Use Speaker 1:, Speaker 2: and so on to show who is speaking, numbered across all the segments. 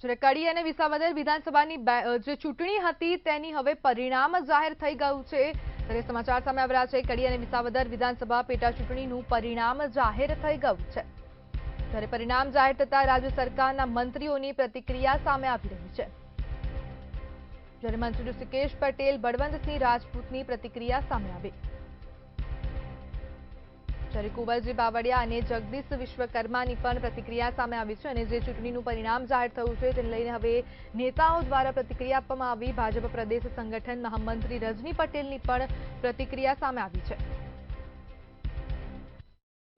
Speaker 1: જ્યારે કડી અને વિસાવદર વિધાનસભાની જે ચૂંટણી હતી તેની હવે પરિણામ જાહેર થઈ ગયું છે। ત્યારે સમાચાર સામે આવી રહ્યા છે કડી અને વિસાવદર વિધાનસભા પેટા ચૂંટણીનું પરિણામ જાહેર થઈ ગયું છે। ત્યારે પરિણામ જાહેર થતા રાજ્ય સરકારના મંત્રીઓની પ્રતિક્રિયા સામે આવી રહી છે। જ્યારે મંત્રી ઋષિકેશ પટેલ બળવંતસિંહ રાજપૂતની પ્રતિક્રિયા સામે આવી। જ્યારે કુંવરજી બાવળિયા અને જગદીશ વિશ્વકર્માની પણ પ્રતિક્રિયા સામે આવી છે। અને જે ચૂંટણીનું પરિણામ જાહેર થયું છે તેને લઈને હવે નેતાઓ દ્વારા પ્રતિક્રિયા આપવામાં આવી। ભાજપ પ્રદેશ સંગઠન મહામંત્રી રજની પટેલની પણ પ્રતિક્રિયા સામે આવી છે।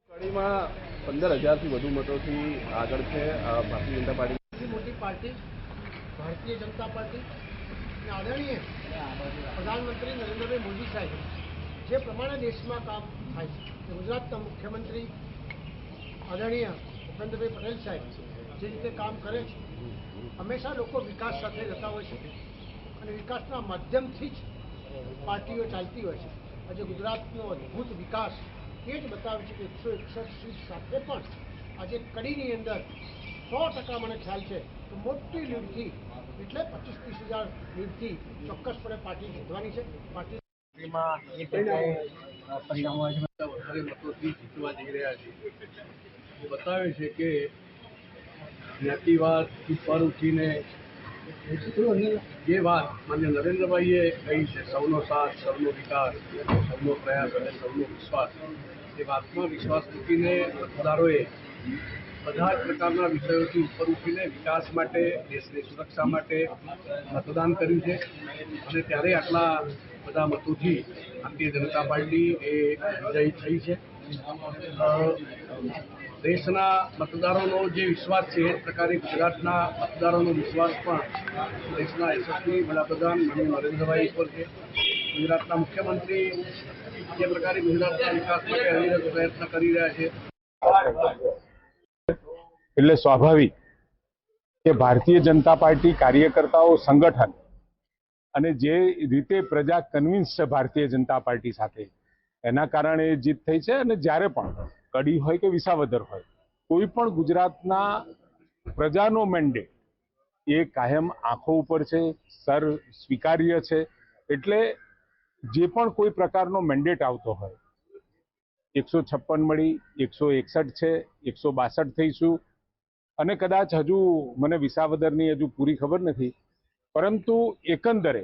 Speaker 2: કડીમાં 15,000 થી વધુ મતોથી આગળ છે ભારતીય જનતા પાર્ટી।
Speaker 3: મોટી પાર્ટી ભારતીય જનતા પાર્ટી આદરણીય પ્રધાનમંત્રી નરેન્દ્રભાઈ મોદી સાહેબ જે પ્રમાણે દેશમાં કામ થાય છે, ગુજરાતના મુખ્યમંત્રી આદરણીય ભૂપેન્દ્રભાઈ પટેલ સાહેબ જે રીતે કામ કરે છે, હંમેશા લોકો વિકાસ સાથે જતા હોય છે અને વિકાસના માધ્યમથી જ પાર્ટીઓ ચાલતી હોય છે। આજે ગુજરાતનો અદ્ભુત વિકાસ એ જ બતાવે છે કે 161 સીટ સાથે પણ આજે કડીની અંદર 100% મને ખ્યાલ છે તો મોટી લીડથી એટલે 25-30 હજાર લીડથી ચોક્કસપણે પાર્ટી જીતવાની છે।
Speaker 4: પાર્ટીમાં એ જગ્યાએ પરિણામો વધારે મતોથી જીતવા જઈ રહ્યા છે। એ બતાવે છે કે જ્ઞાતિવાદથી પર ઉઠીને જે વાત માન્ય નરેન્દ્રભાઈએ કહી છે, સૌનો સાથ, સૌનો વિકાસ, સૌનો પ્રયાસ અને સૌનો વિશ્વાસ, એ વાતમાં વિશ્વાસ મૂકીને મતદારોએ બધા જ પ્રકારના વિષયોથી ઉપર ઉઠીને વિકાસ માટે, દેશની સુરક્ષા માટે મતદાન કર્યું છે। અને ત્યારે આટલા બધા મતોથી ભારતીય જનતા પાર્ટી એ વિજયી થઈ છે। દેશના મતદારોનો જે વિશ્વાસ છે એ પ્રકારે ગુજરાતના મતદારોનો વિશ્વાસ પણ દેશના યશસ્વી વડાપ્રધાન માનનીય નરેન્દ્રભાઈ ઉપર છે। ગુજરાતના મુખ્યમંત્રી જે પ્રકારે ગુજરાતના વિકાસ માટે અવિરત પ્રયત્ન કરી રહ્યા છે,
Speaker 5: એટલે સ્વાભાવિક કે ભારતીય જનતા પાર્ટી કાર્યકર્તાઓ સંગઠન અને જે રીતે પ્રજા કન્વિન્સ છે ભારતીય જનતા પાર્ટી સાથે, એના કારણે જીત થઈ છે। અને જ્યારે પણ કડી હોય કે વિસાવદર હોય, કોઈ પણ ગુજરાતના પ્રજાનો મેન્ડેટ એ કાયમ આંખો ઉપર છે, સર સ્વીકાર્ય છે। એટલે જે પણ કોઈ પ્રકારનો મેન્ડેટ આવતો હોય, 156 મળી, 161 છે, 162 થઈશું, અને કદાચ હજુ મને વિસાવદરની હજુ પૂરી ખબર નથી, પરંતુ એકંદરે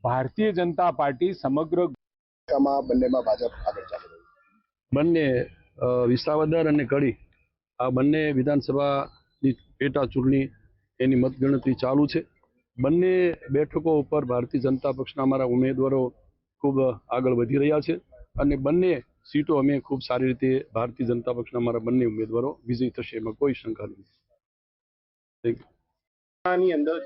Speaker 5: ભારતીય જનતા પાર્ટી સમગ્ર
Speaker 2: બંનેમાં ભાજપ આગળ ચાલી રહી છે।
Speaker 4: બંને વિસાવદર અને કડી આ બંને વિધાનસભાની પેટા ચૂંટણી એની મતગણતરી ચાલુ છે। બંને બેઠકો ઉપર ભારતીય જનતા પક્ષના અમારા ઉમેદવારો ખૂબ આગળ વધી રહ્યા છે અને બંને સીટો અમે ખૂબ સારી રીતે ભારતીય જનતા પક્ષના અમારા બંને ઉમેદવારો વિજયી થશે, એમાં કોઈ શંકા નથી।
Speaker 2: આની અંદર